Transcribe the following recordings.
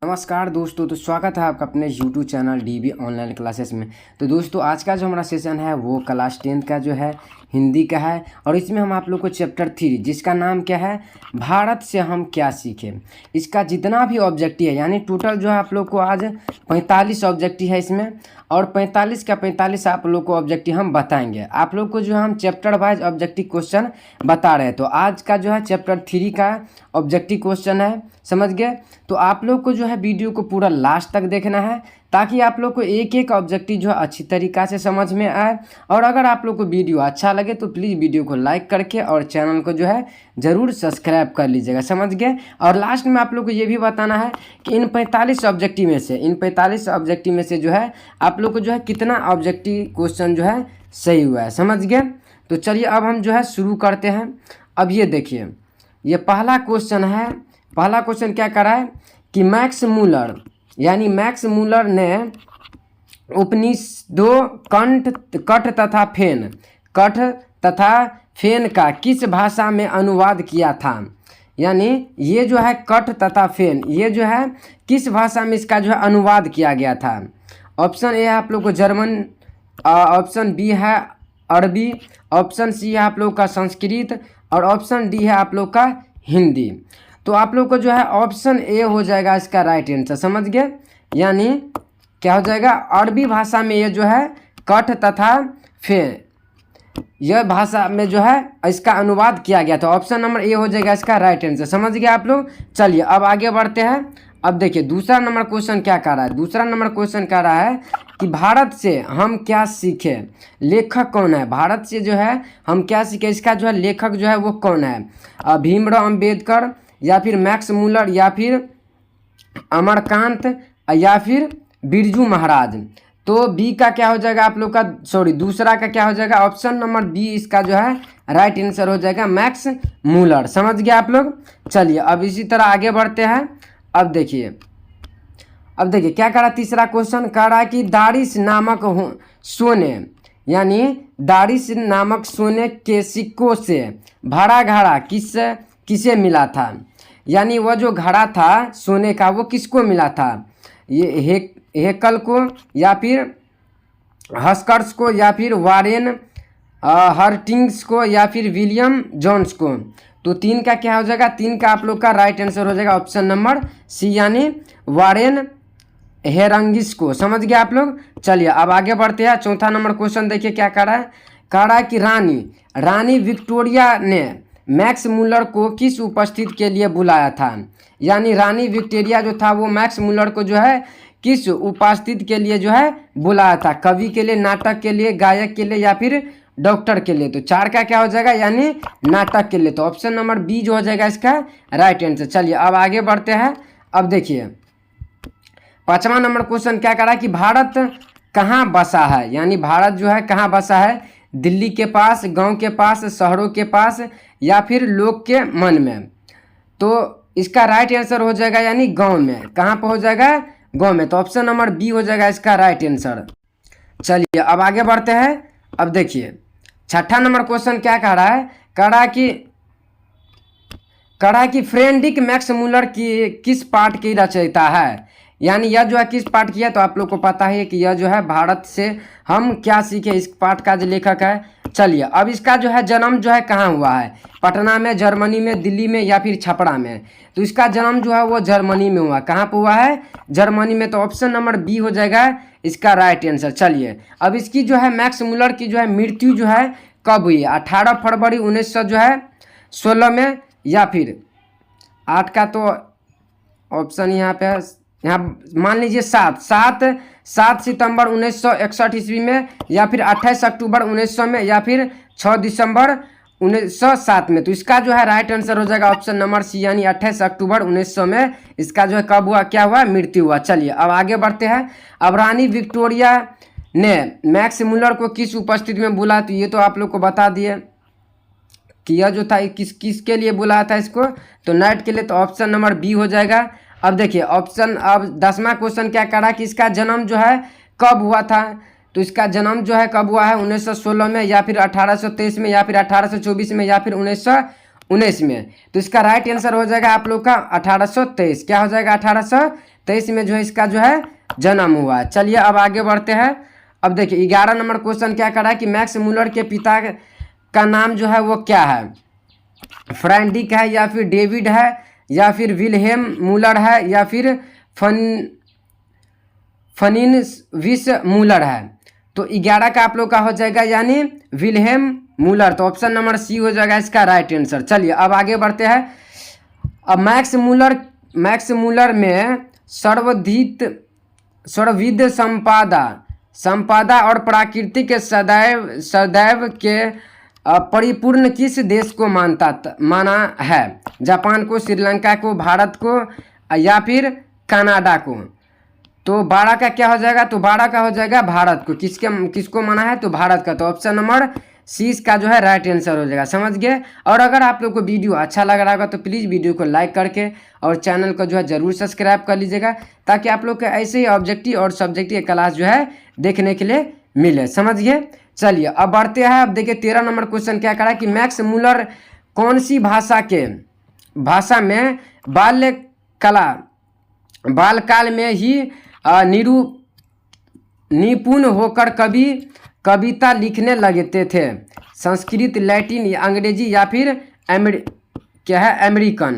नमस्कार दोस्तों, तो स्वागत है आपका अपने YouTube channel DB online classes में। तो दोस्तों आज का जो हमारा सेशन है वो क्लास 10 का जो है हिंदी का है और इसमें हम आप लोग को चैप्टर 3 जिसका नाम क्या है, भारत से हम क्या सीखें। इसका जितना भी ऑब्जेक्टिव है यानी टोटल जो है आप लोग को आज 45 ऑब्जेक्टिव है इसमें और 45 का 45 आप लोग को ऑब्जेक्टिव हम बताएंगे। आप लोग को जो है हम चैप्टर वाइज ऑब्जेक्टिव क्वेश्चन बता रहे हैं। तो आज का जो है चैप्टर 3 का ऑब्जेक्टिव क्वेश्चन है, समझ गए। तो आप लोग को जो है वीडियो को पूरा लास्ट तक देखना है ताकि आप लोग को एक एक ऑब्जेक्टिव जो है अच्छी तरीक़ा से समझ में आए। और अगर आप लोग को वीडियो अच्छा लगे तो प्लीज़ वीडियो को लाइक करके और चैनल को जो है ज़रूर सब्सक्राइब कर लीजिएगा, समझ गए। और लास्ट में आप लोग को ये भी बताना है कि इन 45 ऑब्जेक्टिव में से जो है आप लोग को जो है कितना ऑब्जेक्टिव क्वेश्चन जो है सही हुआ है, समझ गए। तो चलिए अब हम जो है शुरू करते हैं। अब ये देखिए, ये पहला क्वेश्चन है। पहला क्वेश्चन क्या करा है कि मैक्स मूलर ने उपनिषदों कठ तथा फेन का किस भाषा में अनुवाद किया था। यानी ये जो है कठ तथा फेन, ये जो है किस भाषा में इसका जो है अनुवाद किया गया था। ऑप्शन ए है आप लोग को जर्मन, ऑप्शन बी है अरबी, ऑप्शन सी है आप लोग का संस्कृत और ऑप्शन डी है आप लोग का हिंदी। तो आप लोग को जो है ऑप्शन ए हो जाएगा इसका राइट आंसर, समझ गए। यानी क्या हो जाएगा, अरबी भाषा में ये जो है कठ तथा फेन यह भाषा में जो है इसका अनुवाद किया गया था। ऑप्शन नंबर ए हो जाएगा इसका राइट आंसर, समझ गए आप लोग। चलिए अब आगे बढ़ते हैं। अब देखिए दूसरा नंबर क्वेश्चन क्या कर रहा है। दूसरा नंबर क्वेश्चन कह रहा है कि भारत से हम क्या सीखें, लेखक कौन है। भारत से जो है हम क्या सीखें, इसका जो है लेखक जो है वो कौन है। भीमराव अम्बेडकर या फिर मैक्स मूलर या फिर अमरकांत या फिर बिरजू महाराज। तो बी का क्या हो जाएगा आप लोग का, दूसरा का क्या हो जाएगा, ऑप्शन नंबर बी इसका जो है राइट आंसर हो जाएगा मैक्स मूलर, समझ गए आप लोग। चलिए अब इसी तरह आगे बढ़ते हैं। अब देखिए क्या कह रहा है तीसरा क्वेश्चन, कह रहा है कि दारिश नामक सोने के सिक्कों से भरा घड़ा किसे मिला था। यानी वह जो घड़ा था सोने का वो किसको मिला था। ये हेकल को या फिर हस्कर्स को या फिर वारेन हर्टिंग्स को या फिर विलियम जोन्स को। तो तीन का क्या हो जाएगा, तीन का आप लोग का राइट आंसर हो जाएगा ऑप्शन नंबर सी यानी वारेन हेरंगिस को, समझ गए आप लोग। चलिए अब आगे बढ़ते हैं। चौथा नंबर क्वेश्चन देखिए क्या कह रहा है कि रानी विक्टोरिया ने मैक्स मूलर को किस उपस्थिति के लिए बुलाया था। यानी रानी विक्टोरिया जो था वो मैक्स मूलर को जो है किस उपस्थिति के लिए जो है बुलाया था। कवि के लिए, नाटक के लिए, गायक के लिए या फिर डॉक्टर के लिए। तो चार का क्या हो जाएगा यानी नाटक के लिए। तो ऑप्शन नंबर बी जो हो जाएगा इसका राइट आंसर। चलिए अब आगे बढ़ते हैं। अब देखिए पांचवा नंबर क्वेश्चन क्या कह रहा है कि भारत कहाँ बसा है। यानी भारत जो है कहाँ बसा है, दिल्ली के पास, गांव के पास, शहरों के पास या फिर लोग के मन में। तो इसका राइट आंसर हो जाएगा यानी गांव में। कहाँ पर हो जाएगा, गांव में। तो ऑप्शन नंबर बी हो जाएगा इसका राइट आंसर। चलिए अब आगे बढ़ते हैं। अब देखिए छठा नंबर क्वेश्चन क्या कह रहा है, कह रहा है कि फ्रेडरिक मैक्स मूलर की किस पाठ की रचयिता है। यानी यह जो है किस पाठ की है, तो आप लोग को पता है कि यह जो है भारत से हम क्या सीखे इस पाठ का जो लेखक है। चलिए अब इसका जो है जन्म जो है कहाँ हुआ है, पटना में, जर्मनी में, दिल्ली में या फिर छपरा में। तो इसका जन्म जो है वो जर्मनी में हुआ। कहाँ पर हुआ है, जर्मनी में। तो ऑप्शन नंबर बी हो जाएगा इसका राइट आंसर। चलिए अब इसकी जो है मैक्स मूलर की जो है मृत्यु जो है कब हुई है, 18 फरवरी 1916 में या फिर 8 का तो ऑप्शन यहाँ पे है, यहाँ मान लीजिए 7 सितंबर 1961 ईस्वी में या फिर 28 अक्टूबर 1900 में या फिर 6 दिसंबर 1907 में। तो इसका जो है राइट आंसर हो जाएगा ऑप्शन नंबर सी यानी 28 अक्टूबर 1900 में इसका जो है कब हुआ, क्या हुआ, मृत्यु हुआ। चलिए अब आगे बढ़ते हैं। अब रानी विक्टोरिया ने मैक्स मूलर को किस उपस्थिति में बुलाया, तो ये तो आप लोग को बता दिए कि यह जो था किसके लिए बुलाया था इसको, तो नाइट के लिए। तो ऑप्शन नंबर बी हो जाएगा। अब देखिए अब 10वां क्वेश्चन क्या कह रहा है कि इसका जन्म जो है कब हुआ था। तो इसका जन्म जो है कब हुआ है, 1916 में या फिर 1823 में या फिर 1824 में या फिर 1919 में। तो इसका राइट आंसर हो जाएगा आप लोग का 1823। क्या हो जाएगा, 1823। 23 में जो है इसका जो है जन्म हुआ। चलिए अब आगे बढ़ते हैं। अब देखिए 11 नंबर क्वेश्चन क्या कर रहा है कि मैक्स मूलर के पिता का नाम जो है वो क्या है? फ्रैंडिक है, या फिर डेविड है, या फिर विल्हेम मूलर है, या फिर फनिनविस मूलर है। तो 11 का आप लोग का हो जाएगा यानी विल्हेम मूलर। तो ऑप्शन नंबर सी हो जाएगा इसका राइट आंसर। चलिए अब आगे बढ़ते हैं। अब मैक्स मूलर में सर्वविध संपादा और प्राकृतिक सदैव के परिपूर्ण किस देश को माना है? जापान को, श्रीलंका को, भारत को, या फिर कनाडा को? तो 12 का क्या हो जाएगा? तो 12 का हो जाएगा भारत को। किसको माना है? तो भारत का। तो ऑप्शन नंबर सी इसका जो है राइट आंसर हो जाएगा। समझ गए? और अगर आप लोग को वीडियो अच्छा लग रहा होगा तो प्लीज़ वीडियो को लाइक करके और चैनल को जो है ज़रूर सब्सक्राइब कर लीजिएगा, ताकि आप लोग को ऐसे ही ऑब्जेक्टिव और सब्जेक्टिव क्लास जो है देखने के लिए मिले। समझ गए? चलिए अब बढ़ते हैं। अब देखिए 13 नंबर क्वेश्चन क्या करा कि मैक्स मूलर कौन सी भाषा में बालकाल में ही निपुण होकर कविता लिखने लगते थे? संस्कृत, लैटिन, अंग्रेजी, या फिर अमेरिकन?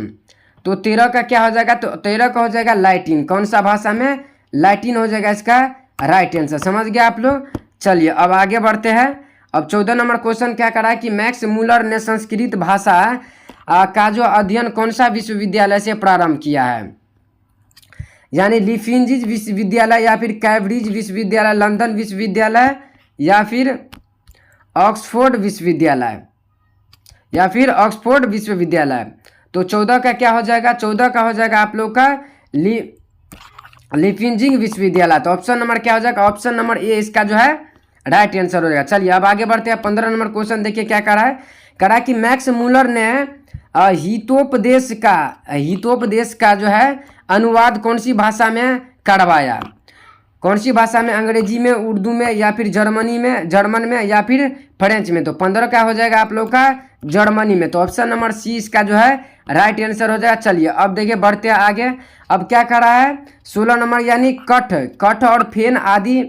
तो 13 का क्या हो जाएगा? तो 13 का हो जाएगा लैटिन। कौन सा भाषा में? लैटिन हो जाएगा इसका राइट आंसर। समझ गए आप लोग? चलिए अब आगे बढ़ते हैं। अब 14 नंबर क्वेश्चन क्या करा कि मैक्स मूलर ने संस्कृत भाषा का जो अध्ययन कौन सा विश्वविद्यालय से प्रारंभ किया है? यानी लिफिंजिज विश्वविद्यालय, या फिर कैम्ब्रिज विश्वविद्यालय, लंदन विश्वविद्यालय, या फिर ऑक्सफोर्ड विश्वविद्यालय? तो 14 का क्या हो जाएगा? 14 का हो जाएगा आप लोग का लिफिंजिंग विश्वविद्यालय। तो ऑप्शन नंबर क्या हो जाएगा? ऑप्शन नंबर ए इसका जो है राइट आंसर हो जाएगा। चलिए अब आगे बढ़ते हैं। 15 नंबर क्वेश्चन देखिए क्या करा है। करा कि मैक्स मूलर ने हितोपदेश का जो है अनुवाद कौन सी भाषा में करवाया? कौन सी भाषा में? अंग्रेजी में, उर्दू में, या फिर जर्मन में, या फिर फ्रेंच में? तो 15 का हो जाएगा आप लोग का जर्मनी में। तो ऑप्शन नंबर सी इसका जो है राइट आंसर हो जाएगा। चलिए अब देखिए बढ़ते हैं आगे। अब क्या करा है? 16 नंबर यानी कठ और फेन आदि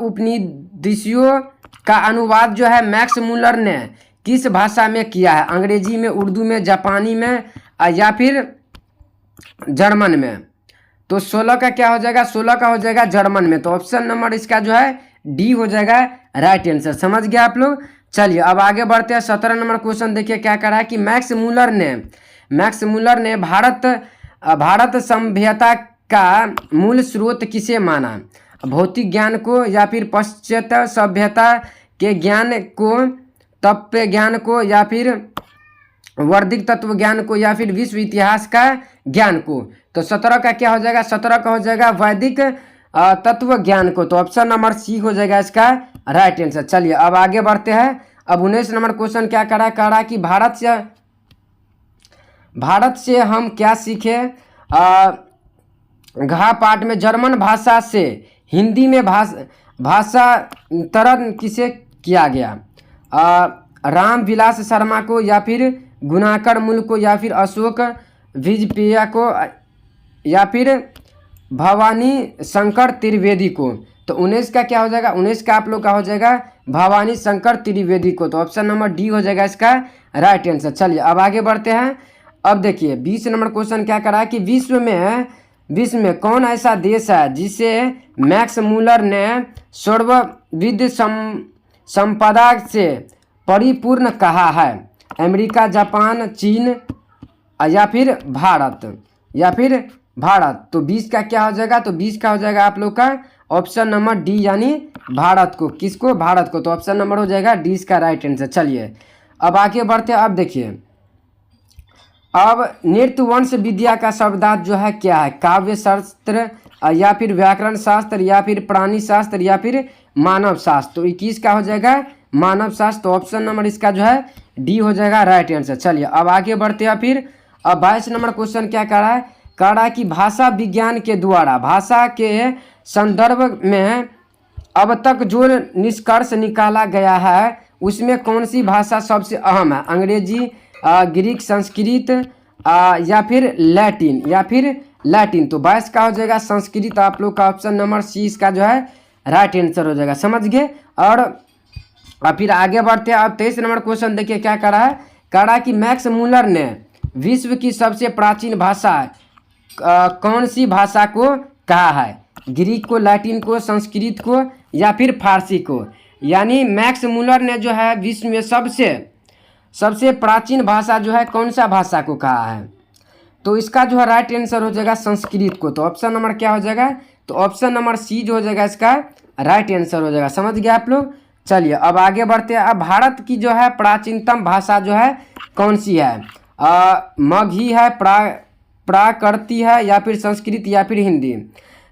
उपनिवेशियों का अनुवाद जो है मैक्स मूलर ने किस भाषा में किया है? अंग्रेजी में, उर्दू में, जापानी में, या फिर जर्मन में? तो 16 का क्या हो जाएगा? 16 का हो जाएगा जर्मन में। तो ऑप्शन नंबर इसका जो है डी हो जाएगा राइट आंसर। समझ गए आप लोग? चलिए अब आगे बढ़ते हैं। 17 नंबर क्वेश्चन देखिए क्या करा है कि मैक्स मूलर ने भारत सभ्यता का मूल स्रोत किसे माना? भौतिक ज्ञान को, या फिर पाश्चात्य सभ्यता के ज्ञान को, तत्व ज्ञान को, या फिर वर्धिक तत्व ज्ञान को, या फिर विश्व इतिहास का ज्ञान को? तो 17 का क्या हो जाएगा? 17 का हो जाएगा वैदिक तत्व ज्ञान को। तो ऑप्शन नंबर सी हो जाएगा इसका राइट आंसर। चलिए अब आगे बढ़ते हैं। अब 19 नंबर क्वेश्चन क्या करा कि भारत से हम क्या सीखे? घ पाठ में जर्मन भाषा से हिंदी में भाषांतरण किसे किया गया? राम विलास शर्मा को, या फिर गुणाकर मूल को, या फिर अशोक विजपेया को, या फिर भवानी शंकर त्रिवेदी को? तो 19 का क्या हो जाएगा? 19 का आप लोग का हो जाएगा भवानी शंकर त्रिवेदी को। तो ऑप्शन नंबर डी हो जाएगा इसका राइट आंसर। चलिए अब आगे बढ़ते हैं। अब देखिए 20 नंबर क्वेश्चन क्या करा कि विश्व में कौन ऐसा देश है जिसे मैक्स मूलर ने सर्वविध संपदा से परिपूर्ण कहा है? अमेरिका, जापान, चीन, या फिर भारत? तो 20 का क्या हो जाएगा? तो 20 का हो जाएगा आप लोग का ऑप्शन नंबर डी यानी भारत को। किसको? भारत को। तो ऑप्शन नंबर हो जाएगा डी इसका राइट आंसर। चलिए अब आगे बढ़ते हैं। अब देखिए अब नृत्य वंश विद्या का शब्दार्थ जो है क्या है? काव्य शास्त्र, या फिर व्याकरण शास्त्र, या फिर प्राणी शास्त्र, या फिर मानव शास्त्र? तो 21 का हो जाएगा मानव शास्त्र। तो ऑप्शन नंबर इसका जो है डी हो जाएगा राइट आंसर। चलिए अब आगे बढ़ते हैं। फिर अब 22 नंबर क्वेश्चन क्या कह रहा है कि भाषा विज्ञान के द्वारा भाषा के संदर्भ में अब तक जो निष्कर्ष निकाला गया है उसमें कौन सी भाषा सबसे अहम है? अंग्रेजी, ग्रीक, संस्कृत, या फिर लैटिन, या फिर लैटिन। तो 22 का हो जाएगा संस्कृत, आप लोग का ऑप्शन नंबर सी इसका जो है राइट आंसर हो जाएगा, समझ गए। और अब फिर आगे बढ़ते हैं। अब 23 नंबर क्वेश्चन देखिए क्या करा है, करा कि मैक्स मूलर ने विश्व की सबसे प्राचीन भाषा कौन सी भाषा को कहा है, ग्रीक को, लैटिन को, संस्कृत को या फिर फारसी को। यानी मैक्स मूलर ने जो है विश्व में सबसे प्राचीन भाषा जो है कौन सा भाषा को कहा है, तो इसका जो है राइट आंसर हो जाएगा संस्कृत को। तो ऑप्शन नंबर क्या हो जाएगा, तो ऑप्शन नंबर सी जो हो जाएगा इसका राइट आंसर हो जाएगा, समझ गए आप लोग। चलिए अब आगे बढ़ते हैं। अब भारत की जो है प्राचीनतम भाषा जो है कौन सी है, मगही है, प्राकृति है या फिर संस्कृत या फिर हिंदी।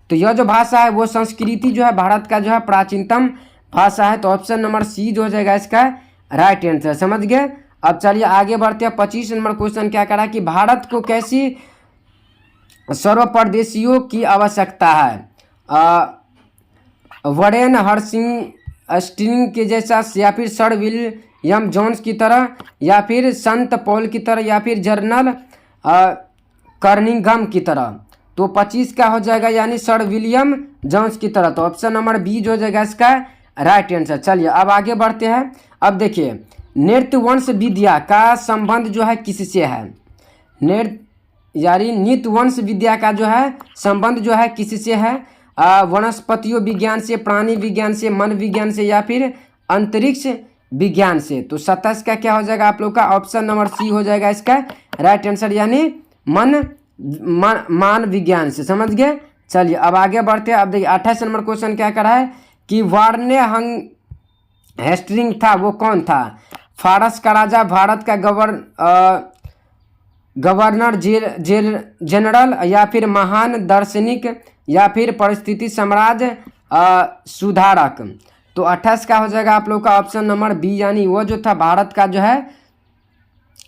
तो यह जो भाषा है वो संस्कृति जो है भारत का जो है प्राचीनतम भाषा है। तो ऑप्शन नंबर सी जो हो जाएगा इसका राइट आंसर, समझ गए। अब चलिए आगे बढ़ते हैं। 25 नंबर क्वेश्चन क्या करा कि भारत को कैसी सर्वप्रदेशियों की आवश्यकता है, वरेन हर्स्टिंग के जैसा या फिर सर विलियम जोन्स की तरह या फिर संत पॉल की तरह या फिर जनरल कर्निंघम की तरह। तो 25 का हो जाएगा यानी सर विलियम जोन्स की तरह। तो ऑप्शन नंबर बी जो हो जाएगा इसका राइट आंसर। चलिए अब आगे बढ़ते हैं। अब देखिए नृत्य वंश विद्या का संबंध जो है किससे है, नृत्य वंश विद्या का जो है संबंध जो है किससे है, वनस्पतियों विज्ञान से, प्राणी विज्ञान से, मन विज्ञान से या फिर अंतरिक्ष विज्ञान से। तो 27 का क्या हो जाएगा आप लोग का ऑप्शन नंबर सी हो जाएगा इसका राइट आंसर, यानी मान विज्ञान से, समझ गए। चलिए अब आगे बढ़ते हैं। अब देखिए 28 नंबर क्वेश्चन क्या करा है कि वार्ने हेस्टिंग था वो कौन था, फारस का राजा, भारत का गवर्नर जनरल या फिर महान दार्शनिक या फिर परिस्थिति साम्राज्य सुधारक। तो 28 का हो जाएगा आप लोग का ऑप्शन नंबर बी, यानी वो जो था भारत का जो है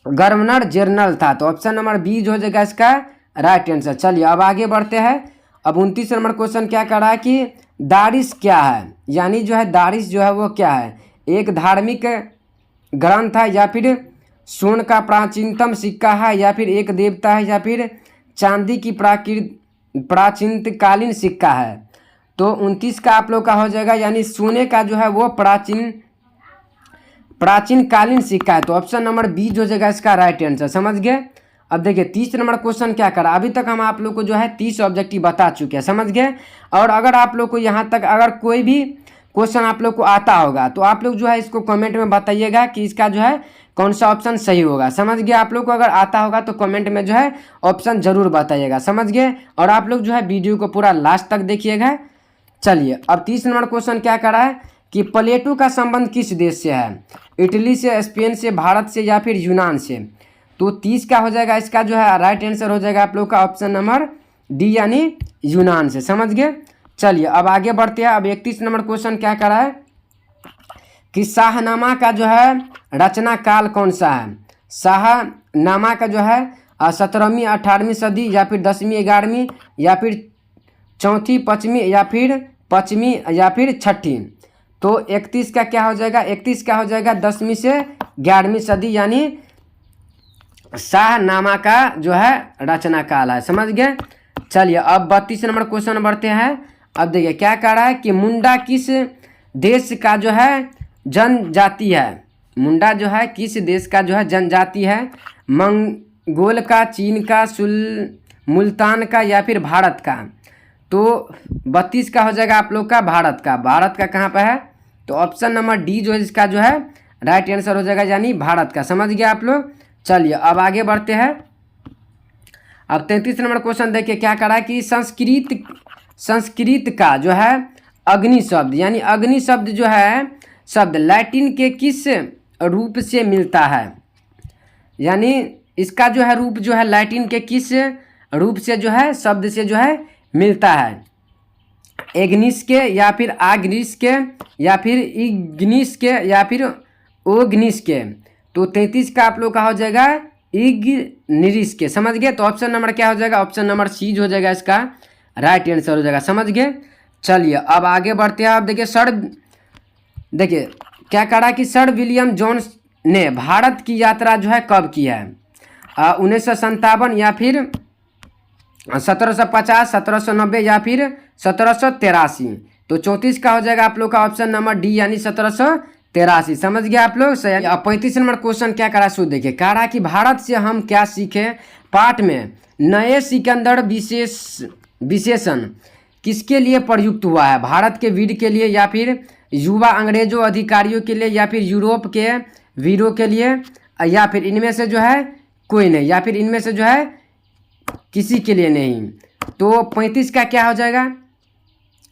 गवर्नर जनरल था। तो ऑप्शन नंबर बी जो हो जाएगा इसका राइट आंसर। चलिए अब आगे बढ़ते हैं। अब 29 नंबर क्वेश्चन क्या कर रहा है कि दारिश क्या है, यानी जो है दारिश जो है वो क्या है, एक धार्मिक ग्रंथ है या फिर सोने का प्राचीनतम सिक्का है या फिर एक देवता है या फिर चांदी की प्राचीनकालीन सिक्का है। तो 29 का आप लोग का हो जाएगा यानी सोने का जो है वो प्राचीनकालीन सिक्का है। तो ऑप्शन नंबर बी जो हो जाएगा इसका राइट आंसर, समझ गए। अब देखिए 30 नंबर क्वेश्चन क्या करा, अभी तक हम आप लोग को जो है 30 ऑब्जेक्टिव बता चुके हैं, समझ गए। और अगर आप लोग को यहाँ तक अगर कोई भी क्वेश्चन आप लोग को आता होगा तो आप लोग जो है इसको कमेंट में बताइएगा कि इसका जो है कौन सा ऑप्शन सही होगा, समझ गए। आप लोग को अगर आता होगा तो कमेंट में जो है ऑप्शन जरूर बताइएगा, समझ गए। और आप लोग जो है वीडियो को पूरा लास्ट तक देखिएगा। चलिए अब 30 नंबर क्वेश्चन क्या करा है कि प्लेटो का संबंध किस देश से है, इटली से, स्पेन से, भारत से या फिर यूनान से। तो 30 का हो जाएगा इसका जो है राइट आंसर हो जाएगा आप लोग का ऑप्शन नंबर डी, यानी यूनान से, समझ गए। चलिए अब आगे बढ़ते हैं। अब 31 नंबर क्वेश्चन क्या करा है कि शाहनामा का जो है रचना काल कौन सा है, शाहनामा का जो है 17वीं 18वीं सदी या फिर 10वीं 11वीं या फिर 4वीं 5वीं या फिर 5वीं या फिर 6वीं। तो 31 का क्या हो जाएगा, 31 का हो जाएगा 10वीं से 11वीं सदी, यानी शाहनामा का जो है रचना काल है, समझ गए। चलिए अब 32 नंबर क्वेश्चन बढ़ते हैं। अब देखिए क्या कह रहा है कि मुंडा किस देश का जो है जनजाति है, मुंडा जो है किस देश का जो है जनजाति है, मंगोल का, चीन का, मुल्तान का या फिर भारत का। तो 32 का हो जाएगा आप लोग का भारत का, भारत का कहाँ पर है, तो ऑप्शन नंबर डी जो है इसका जो है राइट आंसर हो जाएगा, यानी भारत का, समझ गए आप लोग। चलिए अब आगे बढ़ते हैं। अब 33 नंबर क्वेश्चन देखिए क्या करा है कि संस्कृत का जो है अग्नि शब्द, यानी अग्नि शब्द जो है शब्द लैटिन के किस रूप से मिलता है, यानी इसका जो है रूप जो है लैटिन के किस रूप से जो है शब्द से जो है मिलता है, एग्निस के या फिर आग्निस के या फिर इग्निस के या फिर ओग्निस के। तो 33 का आप लोग का हो जाएगा इग्निस के, समझ गए। तो ऑप्शन नंबर क्या हो जाएगा, ऑप्शन नंबर सी हो जाएगा इसका राइट आंसर हो जाएगा, समझ गए। चलिए अब आगे बढ़ते हैं। आप देखिए क्या करा कि सर विलियम जोन्स ने भारत की यात्रा जो है कब की है, 1957 या फिर 1750, 1790 या फिर 1783। तो 34 का हो जाएगा आप लोग का ऑप्शन नंबर डी यानी 1783। समझ गया आप लोग। 35 नंबर क्वेश्चन क्या करा सो देखिए, कह रहा कि भारत से हम क्या सीखे पाठ में नए सिकंदर विशेषण किसके लिए प्रयुक्त हुआ है? भारत के वीर के लिए या फिर युवा अंग्रेजों अधिकारियों के लिए या फिर यूरोप के वीरों के लिए या फिर इनमें से जो है कोई नहीं या फिर इनमें से जो है किसी के लिए नहीं। तो 35 का क्या हो जाएगा?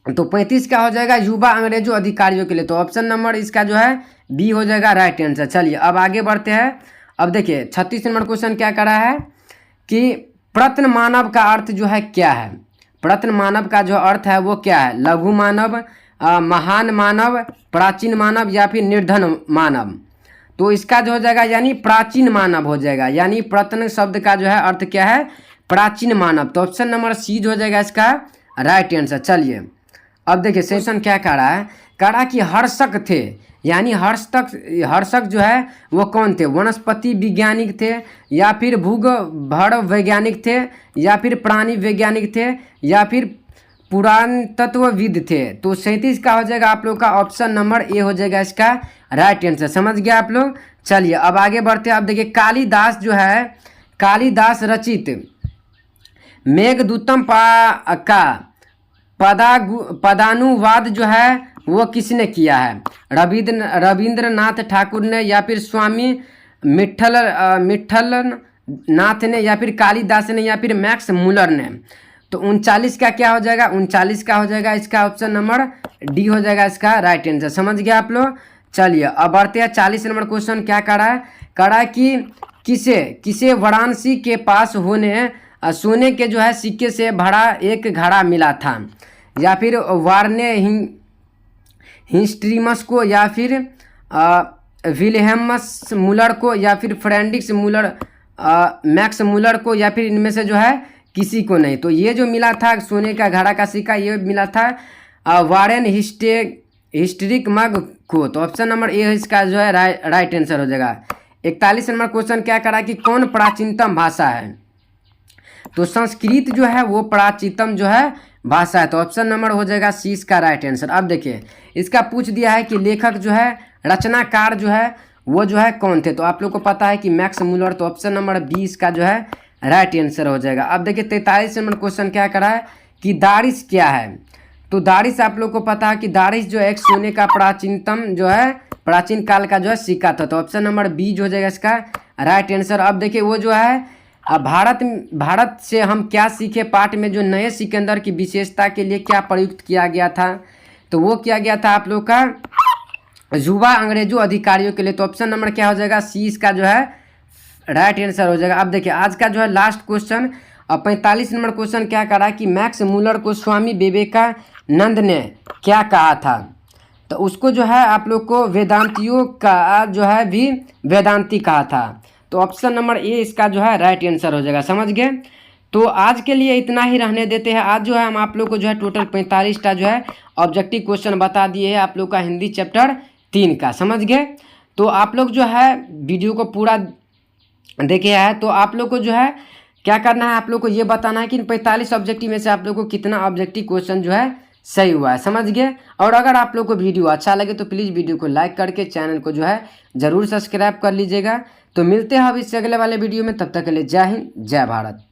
तो 35 का हो जाएगा युवा अंग्रेजों अधिकारियों के लिए। तो ऑप्शन नंबर इसका जो है बी हो जाएगा राइट आंसर। चलिए अब आगे बढ़ते हैं। अब देखिए 36 नंबर क्वेश्चन क्या करा है कि प्रत्न मानव का अर्थ जो है क्या है? प्रत्न मानव का जो अर्थ है वो क्या है? लघु मानव, महान मानव, प्राचीन मानव या फिर निर्धन मानव। तो इसका जो हो जाएगा यानी प्राचीन मानव हो जाएगा, यानी प्रत्न शब्द का जो है अर्थ क्या है? प्राचीन मानव। तो ऑप्शन नंबर सी जो हो जाएगा इसका राइट आंसर। चलिए अब देखिए सेशन क्या कह रहा है, कह रहा कि हर्षक थे, यानी हर्षक जो है वो कौन थे? वनस्पति वैज्ञानिक थे या फिर भूगर्भ वैज्ञानिक थे या फिर प्राणी वैज्ञानिक थे या फिर पुरातत्वविद थे। तो 37 का हो जाएगा आप लोग का ऑप्शन नंबर ए हो जाएगा इसका राइट आंसर। समझ गया आप लोग। चलिए अब आगे बढ़ते हैं। अब देखिए कालिदास जो है, कालिदास रचित मेघदूतम का पदानुवाद जो है वो किसने किया है? रविंद्रनाथ ठाकुर ने या फिर स्वामी मिठल नाथ ने या फिर कालिदास ने या फिर मैक्स मुलर ने। तो 39 का क्या हो जाएगा? 39 का हो जाएगा इसका ऑप्शन नंबर डी हो जाएगा इसका राइट आंसर। समझ गया आप लोग। चलिए अब बढ़ते हैं 40 नंबर क्वेश्चन क्या कर रहा है, कह रहा है कि किसे वाराणसी के पास होने सोने के जो है सिक्के से भरा एक घड़ा मिला था? या फिर वार्ने हिस्ट्रीमस को या फिर विल्हेम्स मुलर को या फिर फ्रेंडिक्स मुलर मैक्स मुलर को या फिर इनमें से जो है किसी को नहीं। तो ये जो मिला था सोने का घड़ा का सिक्का ये मिला था वारेन हिस्ट्रिक मग को। तो ऑप्शन नंबर ए इसका जो है राइट आंसर हो जाएगा। 41 नंबर क्वेश्चन क्या करा कि कौन प्राचीनतम भाषा है? तो संस्कृत जो है वो प्राचीनतम जो है भाषा है। तो ऑप्शन नंबर हो जाएगा सी इसका राइट आंसर। अब देखिए इसका पूछ दिया है कि लेखक जो है रचनाकार जो है वो जो है कौन थे? तो आप लोग को पता है कि मैक्स मुलर। तो ऑप्शन नंबर बी इसका जो है राइट आंसर हो जाएगा। अब देखिए 43 नंबर क्वेश्चन क्या करा है कि दारिश क्या है? तो दारिश आप लोग को पता है कि दारिश जो है एक सोने का प्राचीनतम जो है प्राचीन काल का जो है सिक्का था। तो ऑप्शन नंबर बी जो हो जाएगा इसका राइट आंसर। अब देखिए वो जो है भारत से हम क्या सीखे पाठ में जो नए सिकंदर की विशेषता के लिए क्या प्रयुक्त किया गया था? तो वो किया गया था आप लोग का युवा अंग्रेजों अधिकारियों के लिए। तो ऑप्शन नंबर क्या हो जाएगा सी इसका जो है राइट आंसर हो जाएगा। अब देखिए आज का जो है लास्ट क्वेश्चन 45 नंबर क्वेश्चन क्या करा कि मैक्स मुलर को स्वामी विवेकानंद ने क्या कहा था? तो उसको जो है आप लोग को वेदांतियों का जो है भी वेदांती कहा था। तो ऑप्शन नंबर ए इसका जो है राइट आंसर हो जाएगा। समझ गए। तो आज के लिए इतना ही रहने देते हैं। आज जो है हम आप लोग को जो है टोटल 45 जो है ऑब्जेक्टिव क्वेश्चन बता दिए हैं आप लोग का हिंदी चैप्टर 3 का। समझ गए। तो आप लोग जो है वीडियो को पूरा देखे है तो आप लोग को जो है क्या करना है, आप लोग को ये बताना है कि इन 45 ऑब्जेक्टिव में से आप लोग को कितना ऑब्जेक्टिव क्वेश्चन जो है सही हुआ है। समझ गए। और अगर आप लोग को वीडियो अच्छा लगे तो प्लीज़ वीडियो को लाइक करके चैनल को जो है ज़रूर सब्सक्राइब कर लीजिएगा। तो मिलते हैं अब इससे अगले वाले वीडियो में। तब तक के लिए जय हिंद जय भारत।